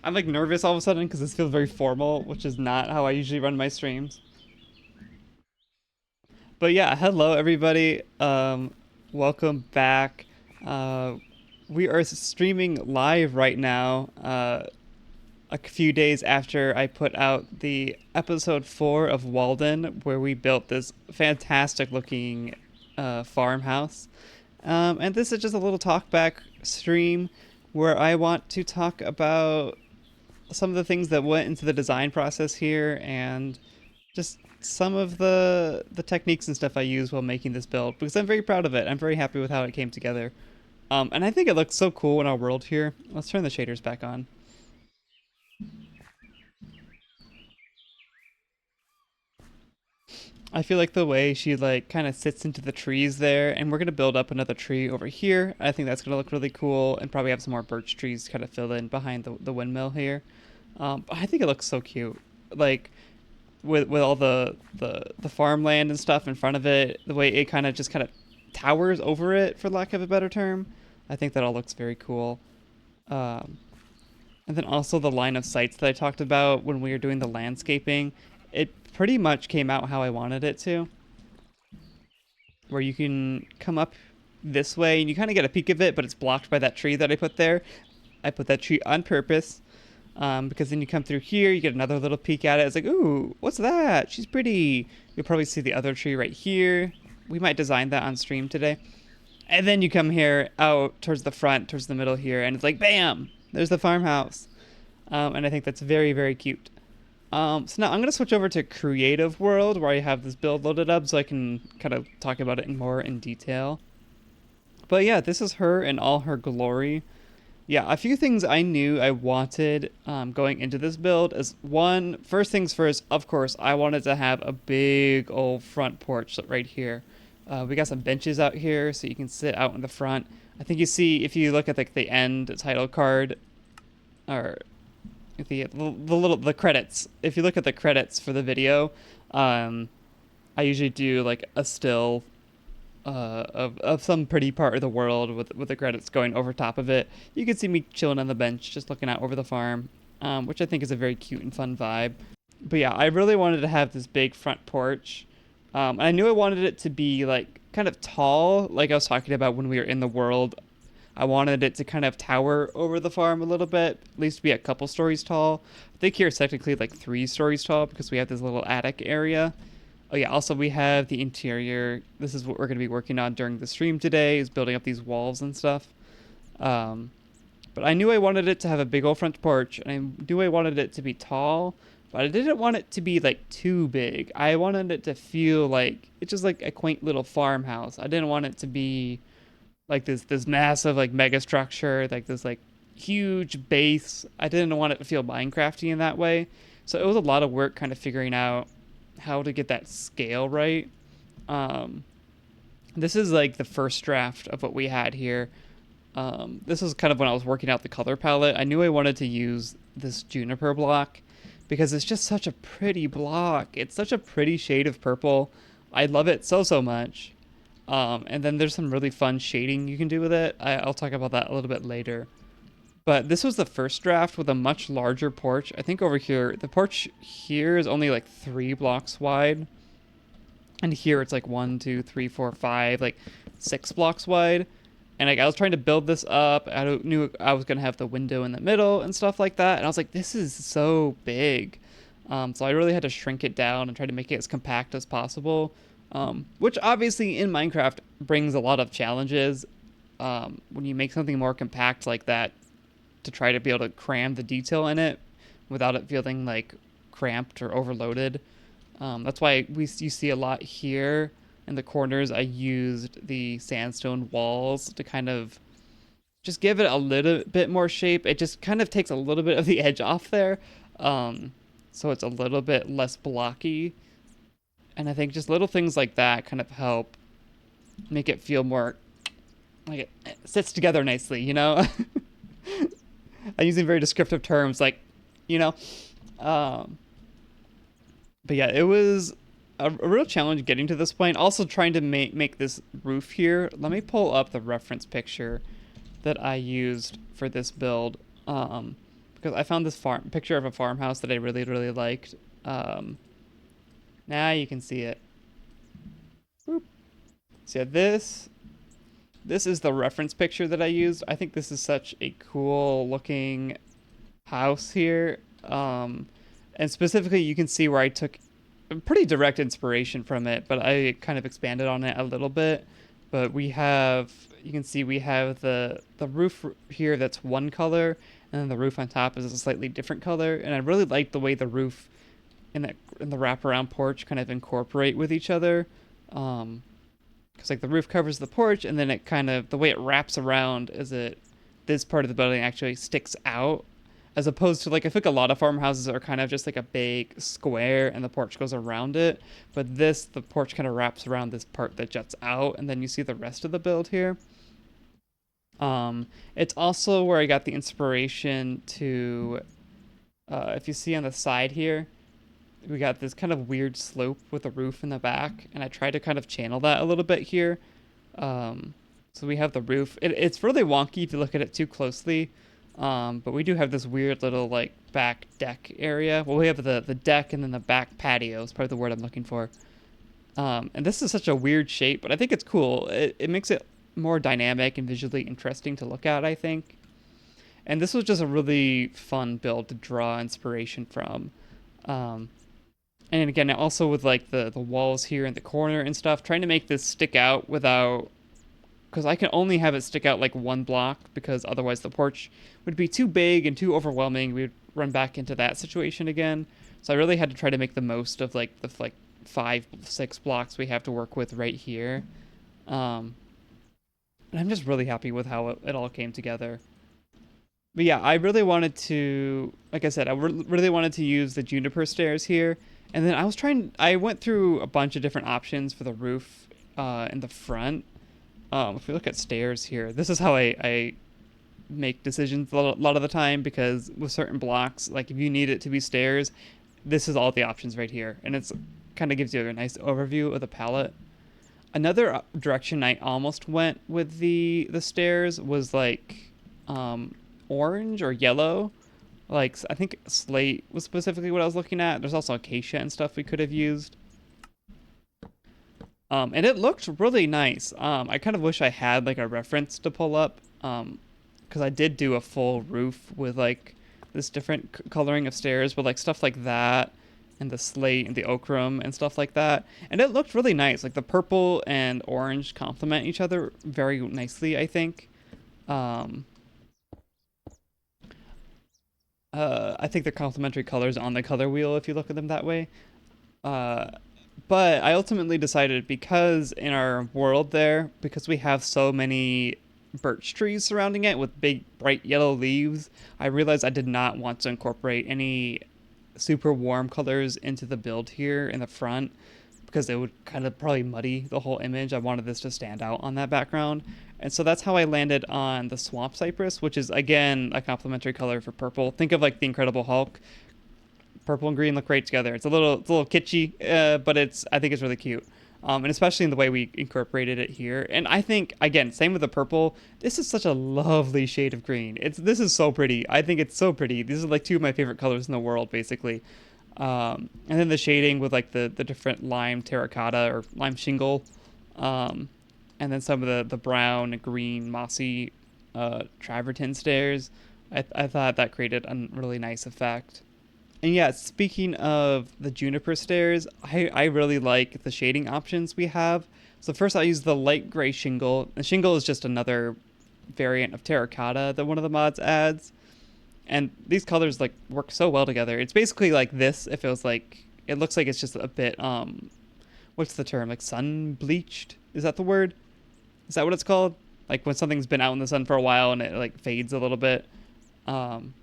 I'm like nervous all of a sudden because this feels very formal, which is not how I usually run my streams. But yeah, hello everybody. Welcome back. Uh, we are streaming live right now. A few days after I put out the episode 4 of Walden, where we built this fantastic looking farmhouse. And this is just a little talkback stream where I want to talk about some of the things that went into the design process here and just some of the techniques and stuff I use while making this build because I'm very proud of it. I'm very happy with how it came together. And I think it looks so cool in our world here. Let's turn the shaders back on. I feel like the way she like kind of sits into the trees there, and we're gonna build up another tree over here. I think that's gonna look really cool, and probably have some more birch trees kind of fill in behind the windmill here. I think it looks so cute. Like with all the farmland and stuff in front of it, the way it kind of towers over it, for lack of a better term. I think that all looks very cool. Um, and then also the line of sights that I talked about when we were doing the landscaping, it pretty much came out how I wanted it to, where you can come up this way and you kind of get a peek of it, but it's blocked by that tree that I put there. I put that tree on purpose because then you come through here, you get another little peek at it. It's like, ooh, what's that? She's pretty. You'll probably see the other tree right here. We might design that on stream today. And then you come here out towards the front, towards the middle here, and it's like, bam, there's the farmhouse. And I think that's very, very cute. So now I'm going to switch over to Creative World, where I have this build loaded up so I can kind of talk about it more in detail. But yeah, this is her in all her glory. Yeah, a few things I knew I wanted going into this build is one, first things first, of course, I wanted to have a big old front porch right here. We got some benches out here so you can sit out in the front. I think you see, if you look at like the end title card, or the credits, if you look at the credits for the video, I usually do like a still of some pretty part of the world with the credits going over top of it. You can see me chilling on the bench, just looking out over the farm, which I think is a very cute and fun vibe. But yeah, I really wanted to have this big front porch. And I knew I wanted it to be like kind of tall, like I was talking about when we were in the world. I wanted it to kind of tower over the farm a little bit, at least be a couple stories tall. I think here it's technically like 3 stories tall because we have this little attic area. Oh yeah, also we have the interior. This is what we're going to be working on during the stream today, is building up these walls and stuff. Um, but I knew I wanted it to have a big old front porch, and I knew I wanted it to be tall, but I didn't want it to be like too big. I wanted it to feel like it's just like a quaint little farmhouse. I didn't want it to be like this massive like mega structure, like this like huge base. I didn't want it to feel Minecrafty in that way. So it was a lot of work kind of figuring out how to get that scale right. Um, this is like the first draft of what we had here. This is kind of when I was working out the color palette. I knew I wanted to use this juniper block because it's just such a pretty block. It's such a pretty shade of purple. I love it so much. And then there's some really fun shading you can do with it. I'll talk about that a little bit later. But this was the first draft with a much larger porch. I think over here, the porch here is only like 3 blocks wide. And here it's like 1, 2, 3, 4, 5, like 6 blocks wide. And like I was trying to build this up. Knew I was gonna have the window in the middle and stuff like that. And I was like, this is so big. So I really had to shrink it down and try to make it as compact as possible. Which obviously in Minecraft brings a lot of challenges. When you make something more compact like that, to try to be able to cram the detail in it without it feeling like cramped or overloaded. That's why you see a lot here in the corners. I used the sandstone walls to kind of just give it a little bit more shape. It just kind of takes a little bit of the edge off there. So it's a little bit less blocky. And I think just little things like that kind of help make it feel more like it sits together nicely, you know? I'm using very descriptive terms, like, you know. But yeah, it was a real challenge getting to this point. Also trying to make this roof here. Let me pull up the reference picture that I used for this build. Because because I found this farm picture of a farmhouse that I really really liked. Um, Now you can see it. Boop. So yeah, this is the reference picture that I used. I think this is such a cool looking house here. And specifically, you can see where I took a pretty direct inspiration from it, but I kind of expanded on it a little bit. But you can see we have the roof here that's one color, and then the roof on top is a slightly different color. And I really like the way the roof and the wraparound porch kind of incorporate with each other. Because like the roof covers the porch, and then it kind of the way it wraps around is this part of the building actually sticks out, as opposed to like I think a lot of farmhouses are kind of just like a big square and the porch goes around it. But the porch kind of wraps around this part that juts out, and then you see the rest of the build here. It's also where I got the inspiration to, if you see on the side here, we got this kind of weird slope with a roof in the back, and I tried to kind of channel that a little bit here. So we have the roof. It's really wonky if you look at it too closely, but we do have this weird little like back deck area. Well, we have the deck and then the back patio is probably the word I'm looking for. And this is such a weird shape, but I think it's cool. It makes it more dynamic and visually interesting to look at, I think. And this was just a really fun build to draw inspiration from. And again, also with like the walls here in the corner and stuff, trying to make this stick out without, because I can only have it stick out like one block, because otherwise the porch would be too big and too overwhelming. We would run back into that situation again. So I really had to try to make the most of like the 5-6 blocks we have to work with right here. And I'm just really happy with how it all came together. But yeah, I really wanted to, like I said, really wanted to use the juniper stairs here. And then I went through a bunch of different options for the roof in the front. If we look at stairs here, this is how I make decisions a lot of the time, because with certain blocks, like if you need it to be stairs, this is all the options right here. And it's kind of gives you a nice overview of the palette. Another direction I almost went with the stairs was like orange or yellow. Like, I think slate was specifically what I was looking at. There's also acacia and stuff we could have used. And it looked really nice. I kind of wish I had like a reference to pull up. Because I did do a full roof with like this different coloring of stairs with like stuff like that. And the slate and the ochre and stuff like that. And it looked really nice. Like the purple and orange complement each other very nicely, I think. I think they're complementary colors on the color wheel if you look at them that way. But I ultimately decided, because in our world there, because we have so many birch trees surrounding it with big bright yellow leaves, I realized I did not want to incorporate any super warm colors into the build here in the front, because it would kind of probably muddy the whole image. I wanted this to stand out on that background. And so that's how I landed on the swamp cypress, which is, again, a complementary color for purple. Think of like the Incredible Hulk. Purple and green look great together. It's a little kitschy, but I think it's really cute. And especially in the way we incorporated it here. And I think, again, same with the purple. This is such a lovely shade of green. This is so pretty. I think it's so pretty. These are like two of my favorite colors in the world, basically. And then the shading with like the different lime terracotta or lime shingle. And then some of the brown, green, mossy travertine stairs. I thought that created a really nice effect. And yeah, speaking of the juniper stairs, I really like the shading options we have. So first I use the light gray shingle. The shingle is just another variant of terracotta that one of the mods adds. And these colors like work so well together. It's basically like this. It feels like, it looks like it's just a bit, what's the term? Like sun bleached? Is that the word? Is that what it's called? Like when something's been out in the sun for a while and it like fades a little bit. And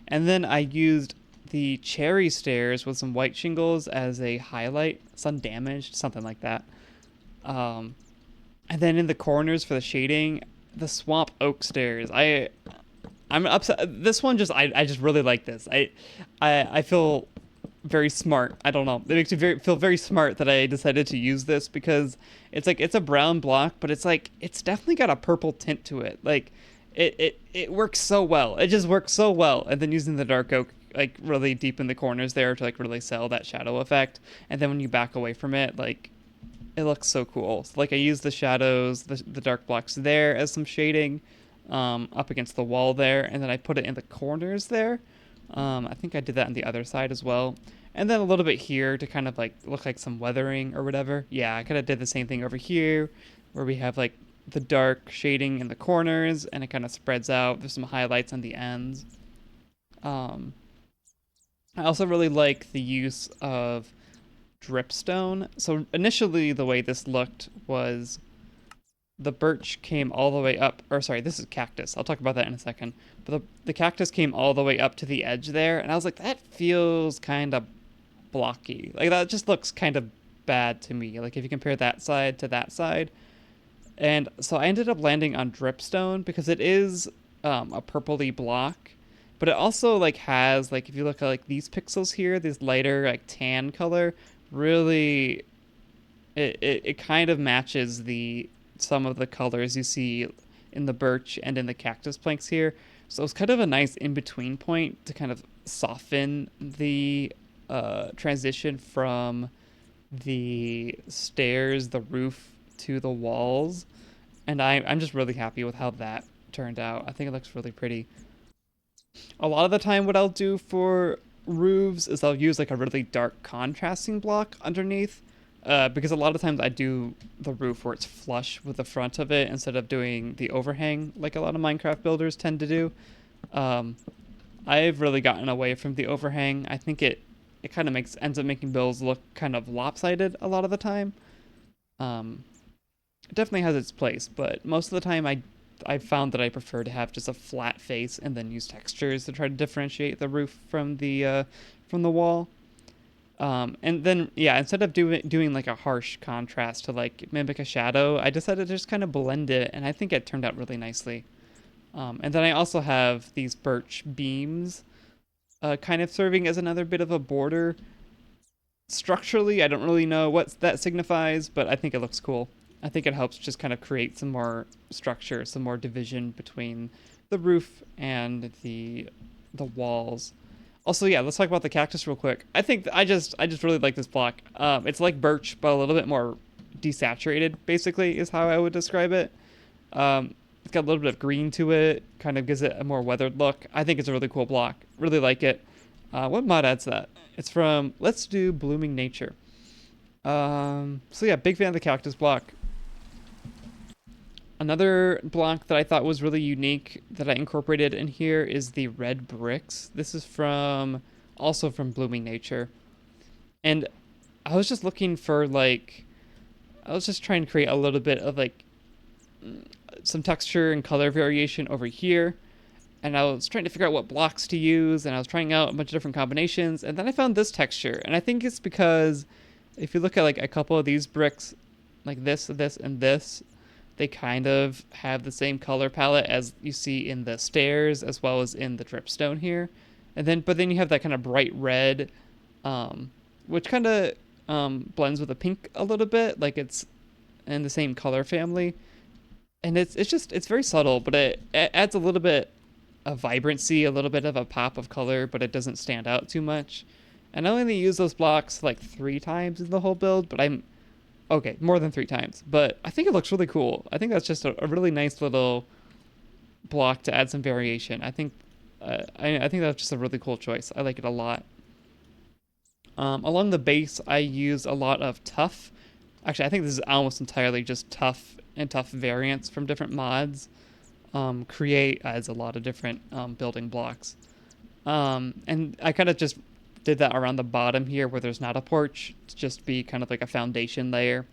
then I used the cherry stairs with some white shingles as a highlight, sun damaged, something like that. And then in the corners for the shading, the swamp oak stairs. I'm upset. This one I just really like this. I feel very smart. I don't know. It makes me feel very smart that I decided to use this, because it's like it's a brown block, but it's like it's definitely got a purple tint to it. Like it works so well. It just works so well. And then using the dark oak like really deep in the corners there to like really sell that shadow effect. And then when you back away from it, like it looks so cool. So, like I use the shadows, the dark blocks there as some shading, up against the wall there, and then I put it in the corners there. I think I did that on the other side as well. And then a little bit here to kind of like look like some weathering or whatever. Yeah, I kind of did the same thing over here where we have like the dark shading in the corners and it kind of spreads out. There's some highlights on the ends. Um, I also really like the use of dripstone. So initially the way this looked was the birch came all the way up, or sorry, this is cactus. I'll talk about that in a second. But the cactus came all the way up to the edge there, and I was like, that feels kind of blocky. Like that just looks kind of bad to me. Like if you compare that side to that side. And so I ended up landing on dripstone because it is a purpley block, but it also like has like if you look at like these pixels here, this lighter like tan color, really it kind of matches the some of the colors you see in the birch and in the cactus planks here. So it's kind of a nice in-between point to kind of soften the transition from the stairs, the roof, to the walls. And I'm just really happy with how that turned out. I think it looks really pretty. A lot of the time what I'll do for roofs is I'll use like a really dark contrasting block underneath because a lot of times I do the roof where it's flush with the front of it instead of doing the overhang like a lot of Minecraft builders tend to do. Um, I've really gotten away from the overhang. I think it kind of ends up making builds look kind of lopsided a lot of the time. Um, it definitely has its place, but most of the time I found that I prefer to have just a flat face and then use textures to try to differentiate the roof from the wall. And then yeah, instead of doing like a harsh contrast to like mimic a shadow, I decided to just kind of blend it, and I think it turned out really nicely. And then I also have these birch beams, kind of serving as another bit of a border. Structurally, I don't really know what that signifies, but I think it looks cool. I think it helps just kind of create some more structure, some more division between the roof and the walls. Also, yeah, let's talk about the cactus real quick. I think I just really like this block. It's like birch, but a little bit more desaturated. Basically, is how I would describe it. It's got a little bit of green to it, kind of gives it a more weathered look. I think it's a really cool block. Really like it. What mod adds that? It's from Let's Do Blooming Nature. So yeah, big fan of the cactus block. Another block that I thought was really unique that I incorporated in here is the red bricks. This is also from Blooming Nature. And I was just looking for like, I was just trying to create a little bit of like some texture and color variation over here. And I was trying to figure out what blocks to use, and I was trying out a bunch of different combinations. And then I found this texture. And I think it's because if you look at like a couple of these bricks, like this, and this, they kind of have the same color palette as you see in the stairs as well as in the dripstone here. But then you have that kind of bright red, which kind of blends with the pink a little bit, like it's in the same color family. And it's very subtle, but it adds a little bit of vibrancy, a little bit of a pop of color, but it doesn't stand out too much. And I only use those blocks like 3 times in the whole build, but okay, more than 3 times, but I think it looks really cool. I think that's just a really nice little block to add some variation. I think that's just a really cool choice. I like it a lot. Along the base, I use a lot of tough. Actually, I think this is almost entirely just tough and tough variants from different mods. Create adds a lot of different building blocks. And I kind of just did that around the bottom here where there's not a porch to just be kind of like a foundation layer,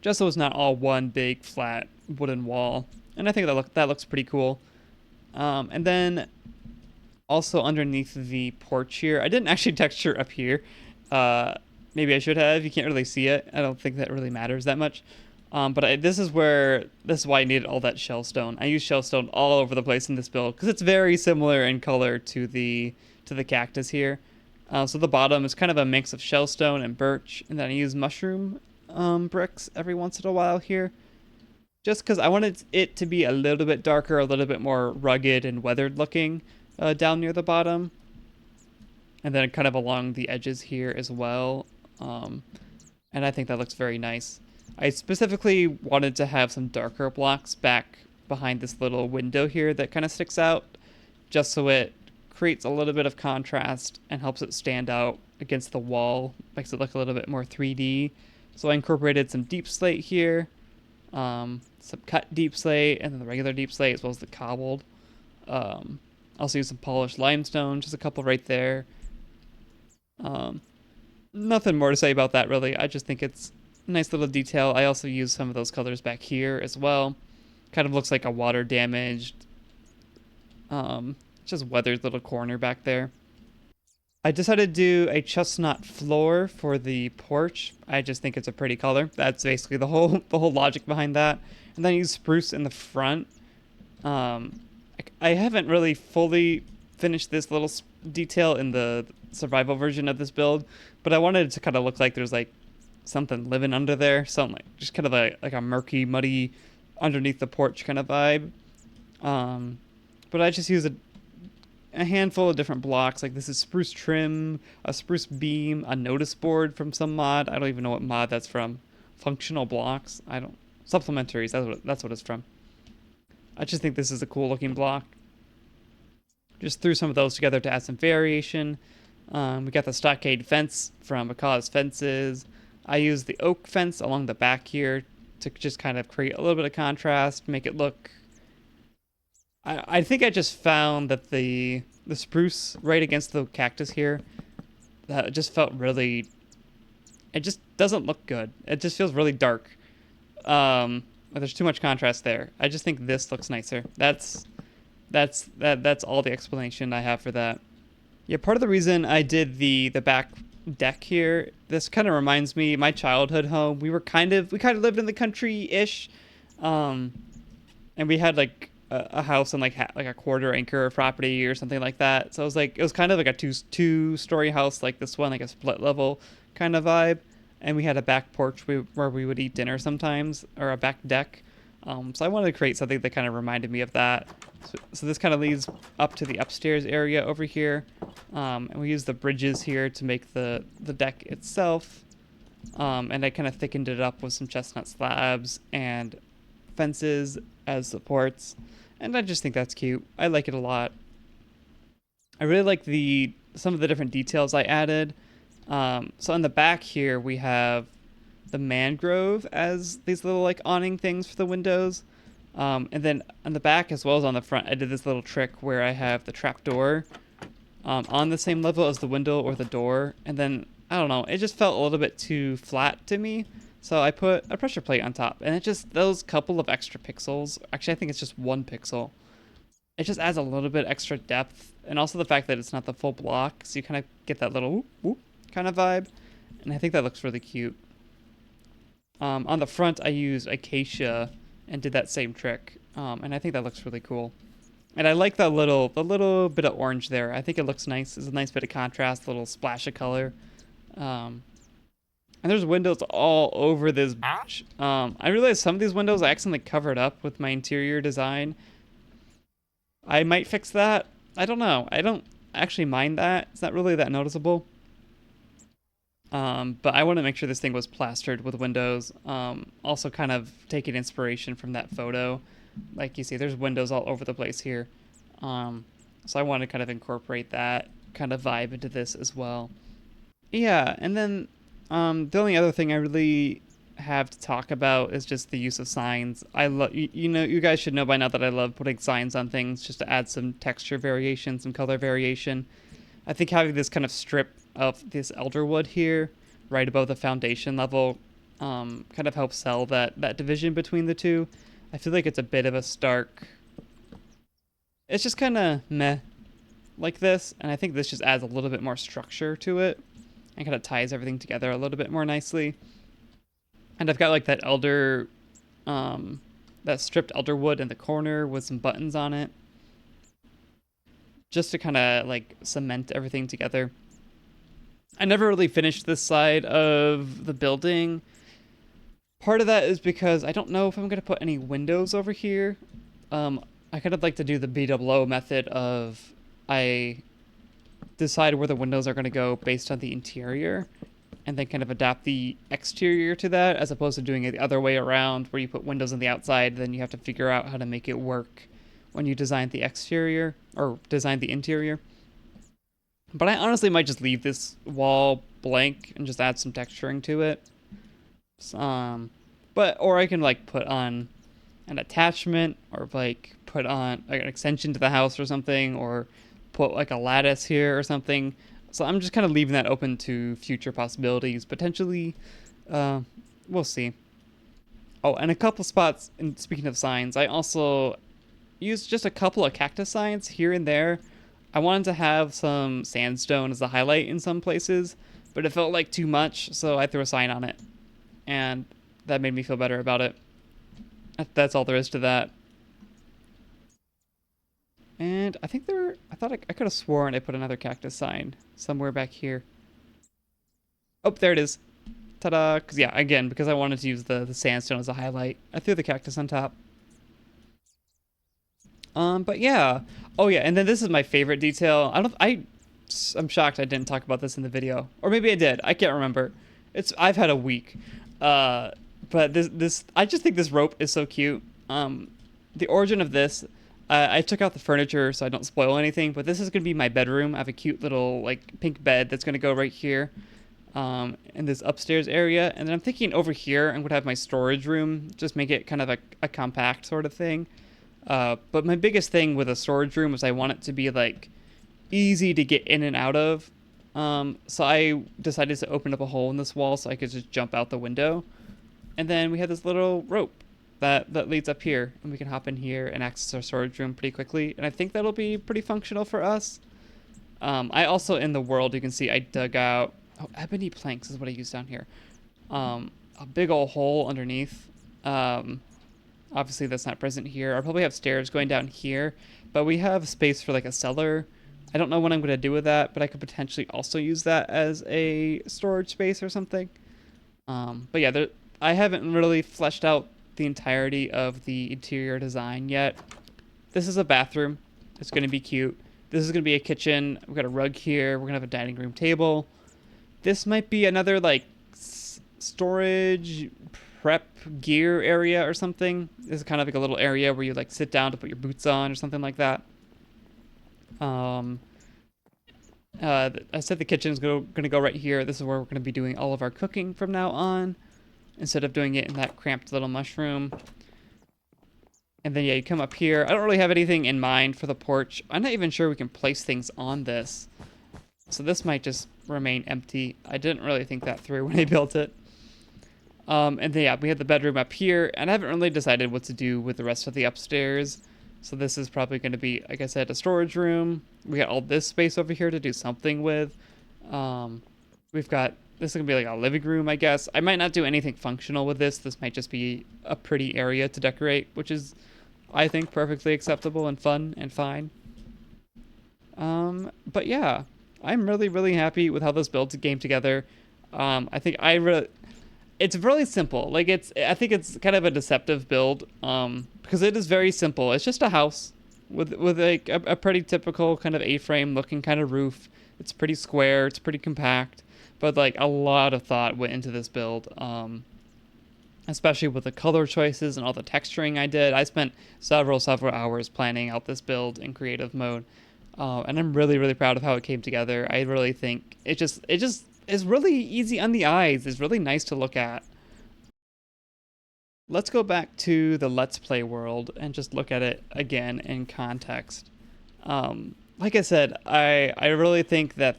just so it's not all one big flat wooden wall. And I think that looks pretty cool. And then also underneath the porch here, I didn't actually texture up here. Maybe I should have. You can't really see it. I don't think that really matters that much. But this is why I needed all that shellstone. I use shellstone all over the place in this build because it's very similar in color to the cactus here. So the bottom is kind of a mix of shellstone and birch, and then I use mushroom bricks every once in a while here. just because I wanted it to be a little bit darker, a little bit more rugged and weathered looking down near the bottom. And then kind of along the edges here as well. And I think that looks very nice. I specifically wanted to have some darker blocks back behind this little window here that kind of sticks out, just so it creates a little bit of contrast and helps it stand out against the wall, makes it look a little bit more 3D. So I incorporated some deep slate here, some cut deep slate, and then the regular deep slate as well as the cobbled. Also use some polished limestone, just a couple right there. Nothing more to say about that really. I just think it's a nice little detail. I also use some of those colors back here as well. Kind of looks like a water damaged, just weathered little corner back there. I decided to do a chestnut floor for the porch. I just think it's a pretty color. That's basically the whole logic behind that. And then I use spruce in the front. I haven't really fully finished this little detail in the survival version of this build, but I wanted it to kind of look like there's like something living under there, something like just kind of like a murky, muddy, underneath the porch kind of vibe. But I just use a handful of different blocks. Like this is spruce trim, a spruce beam, a notice board from some mod. I don't even know what mod that's from. Functional blocks. I don't. Supplementaries. That's what it's from. I just think this is a cool looking block. Just threw some of those together to add some variation. We got the stockade fence from Akala's Fences. I used the oak fence along the back here to just kind of create a little bit of contrast, make it look... I think I just found that the spruce right against the cactus here, that just felt really... It just doesn't look good. It just feels really dark. There's too much contrast there. I just think this looks nicer. That's all the explanation I have for that. Yeah, part of the reason I did the back deck here, this kind of reminds me my childhood home. We kind of lived in the country-ish, and we had like a house on like a quarter acre property or something like that. So it was kind of like a two-story house like this one, like a split level kind of vibe. And we had a back porch where we would eat dinner sometimes, or a back deck. So I wanted to create something that kind of reminded me of that. So this kind of leads up to the upstairs area over here. And we use the bridges here to make the deck itself. And I kind of thickened it up with some chestnut slabs and fences as supports. And I just think that's cute. I like it a lot. I really like some of the different details I added. So on the back here, we have the mangrove as these little like awning things for the windows. And then on the back as well as on the front, I did this little trick where I have the trap door on the same level as the window or the door. And then, I don't know, it just felt a little bit too flat to me. So I put a pressure plate on top. And it just, those couple of extra pixels, actually I think it's just 1 pixel. It just adds a little bit extra depth. And also the fact that it's not the full block. So you kind of get that little whoop, whoop kind of vibe. And I think that looks really cute. On the front, I used acacia and did that same trick, and I think that looks really cool. And I like the little bit of orange there. I think it looks nice. It's a nice bit of contrast, a little splash of color. And there's windows all over this bunch. I realized some of these windows I accidentally covered up with my interior design. I might fix that. I don't know. I don't actually mind that. It's not really that noticeable. But I want to make sure this thing was plastered with windows. Also kind of taking inspiration from that photo. Like you see, there's windows all over the place here. So I want to kind of incorporate that kind of vibe into this as well. Yeah, and then the only other thing I really have to talk about is just the use of signs. I love, you guys should know by now that I love putting signs on things just to add some texture variation, some color variation. I think having this kind of strip of this elder wood here right above the foundation level kind of helps sell that division between the two. I feel like it's a bit of a stark, it's just kind of meh like this, and I think this just adds a little bit more structure to it and kind of ties everything together a little bit more nicely. And I've got like that that stripped elder wood in the corner with some buttons on it just to kind of like cement everything together. I never really finished this side of the building. Part of that is because I don't know if I'm going to put any windows over here. I kind of like to do the BWO method of I decide where the windows are going to go based on the interior and then kind of adapt the exterior to that as opposed to doing it the other way around where you put windows on the outside, then you have to figure out how to make it work when you design the exterior or design the interior. But I honestly might just leave this wall blank and just add some texturing to it. Um, but or I can like put on an attachment or like put on like an extension to the house or something or put like a lattice here or something. So I'm just kind of leaving that open to future possibilities. Potentially, uh, we'll see. Oh, and a couple spots. And speaking of signs, I also used just a couple of cactus signs here and there. I wanted to have some sandstone as a highlight in some places, but it felt like too much, so I threw a sign on it, and that made me feel better about it. That's all there is to that. And I think there. I thought I could have sworn I put another cactus sign somewhere back here. Oh, there it is. Ta-da! Cause yeah, again, because I wanted to use the sandstone as a highlight, I threw the cactus on top. But yeah. Oh yeah, and then this is my favorite detail. I'm shocked I didn't talk about this in the video, or maybe I did. I can't remember. I've had a week. Uh, but this I just think this rope is so cute. The origin of this, I took out the furniture so I don't spoil anything. But this is gonna be my bedroom. I have a cute little like pink bed that's gonna go right here. In this upstairs area, and then I'm thinking over here I'm gonna have my storage room. Just make it kind of a compact sort of thing. But my biggest thing with a storage room is I want it to be like easy to get in and out of. So I decided to open up a hole in this wall so I could just jump out the window. And then we have this little rope that leads up here, and we can hop in here and access our storage room pretty quickly. And I think that'll be pretty functional for us. I also in the world you can see I dug out ebony planks is what I used down here. A big old hole underneath. Obviously that's not present here. I'll probably have stairs going down here, but we have space for like a cellar. I don't know what I'm going to do with that, but I could potentially also use that as a storage space or something. But yeah, I haven't really fleshed out the entirety of the interior design yet. This is a bathroom. It's going to be cute. This is going to be a kitchen. We've got a rug here. We're going to have a dining room table. This might be another like storage prep gear area or something. This is kind of like a little area where you like sit down to put your boots on or something like that. I said the kitchen's gonna go right here. This is where we're gonna be doing all of our cooking from now on, instead of doing it in that cramped little mushroom. And then yeah, you come up here. I don't really have anything in mind for the porch. I'm not even sure we can place things on this. So this might just remain empty. I didn't really think that through when I built it. And then yeah, we have the bedroom up here, and I haven't really decided what to do with the rest of the upstairs. So this is probably going to be, like I said, a storage room. We got all this space over here to do something with. We've got, this is going to be like a living room, I guess. I might not do anything functional with this. This might just be a pretty area to decorate, which is, I think, perfectly acceptable and fun and fine. But yeah, I'm really, really happy with how this build came together. I think it's really simple. Like I think it's kind of a deceptive build, because it is very simple. It's just a house with like a pretty typical kind of A-frame looking kind of roof. It's pretty square. It's pretty compact, but like a lot of thought went into this build. Especially with the color choices and all the texturing I did. I spent several hours planning out this build in creative mode. And I'm really, really proud of how it came together. I really think it just is really easy on the eyes. It's really nice to look at. Let's go back to the Let's Play world and just look at it again in context. Like I said, I really think that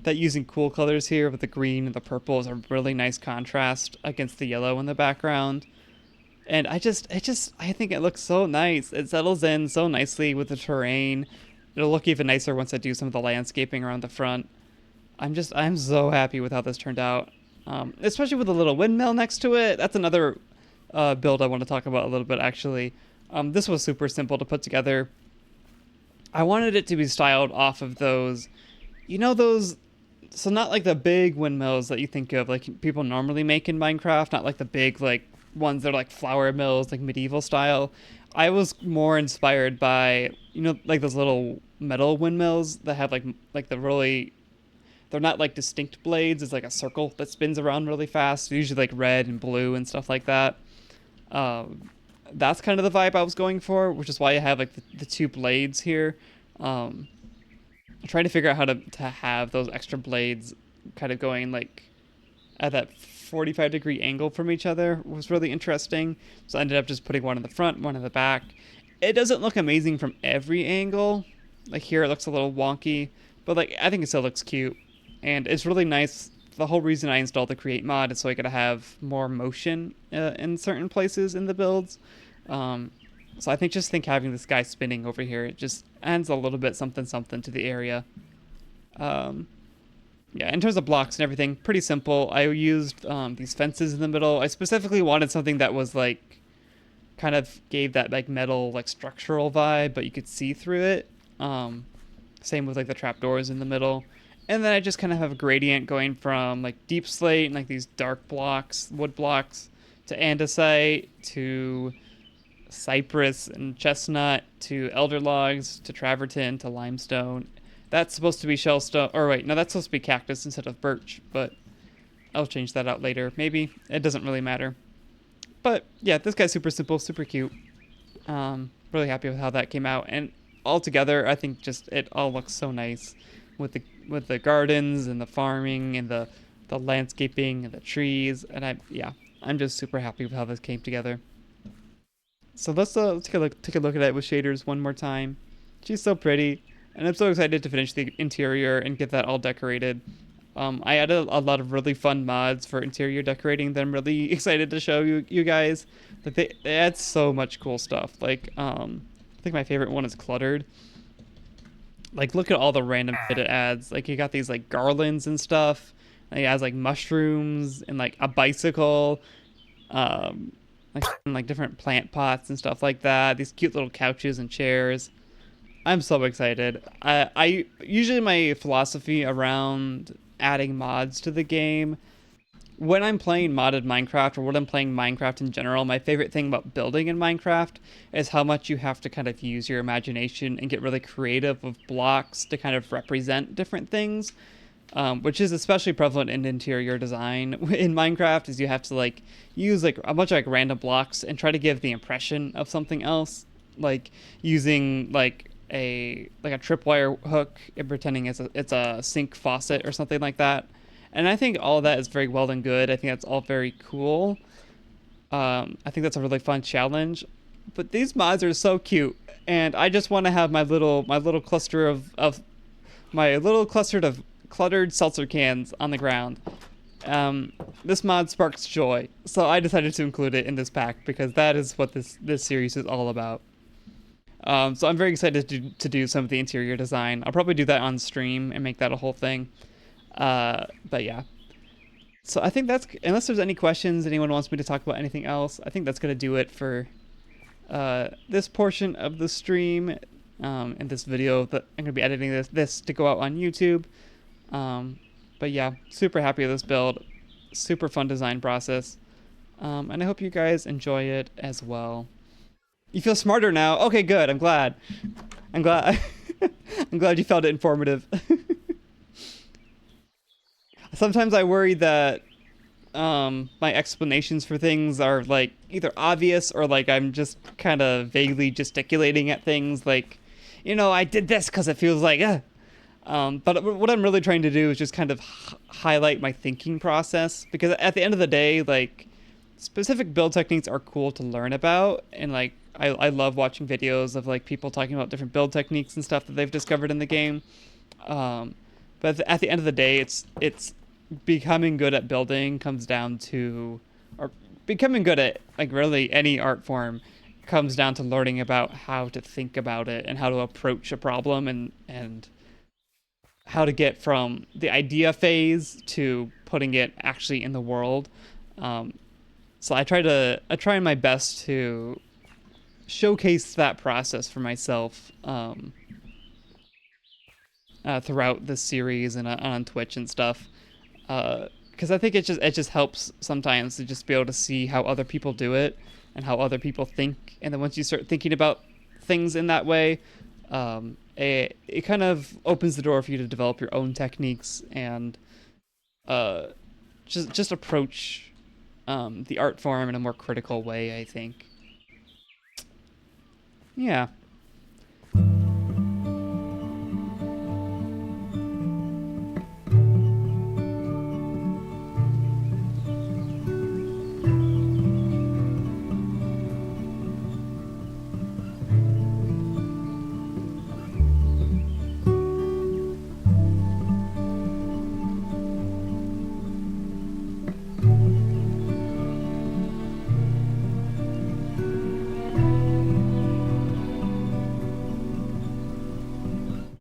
that using cool colors here with the green and the purple is a really nice contrast against the yellow in the background. And I think it looks so nice. It settles in so nicely with the terrain. It'll look even nicer once I do some of the landscaping around the front. I'm so happy with how this turned out. Especially with a little windmill next to it. That's another build I want to talk about a little bit, actually. This was super simple to put together. I wanted it to be styled off of those So not like the big windmills that you think of, like people normally make in Minecraft. Not like the big like ones that are like flour mills, like medieval style. I was more inspired by like those little metal windmills that have like the really, they're not like distinct blades. It's like a circle that spins around really fast. Usually like red and blue and stuff like that. Um, that's kind of the vibe I was going for, which is why I have like the two blades here. Um, Trying to figure out how to have those extra blades kind of going like at that 45-degree angle from each other was really interesting. So I ended up just putting one in the front, one in the back. It doesn't look amazing from every angle. Like here it looks a little wonky, but like I think it still looks cute. And it's really nice. The whole reason I installed the create mod is so I could have more motion in certain places in the builds. Um, so I think having this guy spinning over here, it just adds a little bit something something to the area. Um, yeah, in terms of blocks and everything, pretty simple. I used these fences in the middle. I specifically wanted something that was like kind of gave that like metal like structural vibe, but you could see through it. Same with like the trapdoors in the middle. And then I just kind of have a gradient going from like deep slate and like these dark blocks, wood blocks, to andesite, to cypress and chestnut, to elder logs, to travertine, to limestone. That's supposed to be shellstone. Or wait, no, that's supposed to be cactus instead of birch, but I'll change that out later. Maybe. It doesn't really matter. But yeah, this guy's super simple, super cute. Really happy with how that came out. And altogether, I think just it all looks so nice with the gardens and the farming and the landscaping and the trees. And I'm just super happy with how this came together. So let's take a look at it with shaders one more time. She's so pretty, and I'm so excited to finish the interior and get that all decorated. I added a lot of really fun mods for interior decorating that I'm really excited to show you guys. Like they add so much cool stuff. Like I think my favorite one is cluttered. Like look at all the random shit it adds. Like you got these like garlands and stuff. And it adds like mushrooms and like a bicycle. Um, like different plant pots and stuff like that. These cute little couches and chairs. I'm so excited. I usually my philosophy around adding mods to the game, when I'm playing modded Minecraft or when I'm playing Minecraft in general, my favorite thing about building in Minecraft is how much you have to kind of use your imagination and get really creative with blocks to kind of represent different things. Which is especially prevalent in interior design in Minecraft, is you have to like use like a bunch of like random blocks and try to give the impression of something else, like using like a tripwire hook and pretending it's a sink faucet or something like that. And I think all of that is very well and good. I think that's all very cool. I think that's a really fun challenge. But these mods are so cute, and I just want to have my little cluster of my little cluster of cluttered seltzer cans on the ground. This mod sparks joy, so I decided to include it in this pack because that is what this series is all about. So I'm very excited to do some of the interior design. I'll probably do that on stream and make that a whole thing. But yeah. So I think that's, unless there's any questions, anyone wants me to talk about anything else, I think that's going to do it for this portion of the stream and this video that I'm going to be editing this to go out on YouTube. But yeah, super happy with this build. Super fun design process. And I hope you guys enjoy it as well. You feel smarter now? Okay, good. I'm glad. I'm glad. I'm glad you found it informative. Sometimes I worry that my explanations for things are like either obvious or like I'm just kind of vaguely gesticulating at things like, I did this because it feels like, but what I'm really trying to do is just kind of highlight my thinking process, because at the end of the day, like, specific build techniques are cool to learn about, and like I love watching videos of like people talking about different build techniques and stuff that they've discovered in the game. But at the end of the day, it's becoming good at building comes down to, or becoming good at like really any art form comes down to learning about how to think about it and how to approach a problem, and how to get from the idea phase to putting it actually in the world. So I try my best to showcase that process for myself. throughout the series and on Twitch and stuff. Because I think it just helps sometimes to just be able to see how other people do it and how other people think, and then once you start thinking about things in that way, it kind of opens the door for you to develop your own techniques and uh, just approach the art form in a more critical way. I think. Yeah.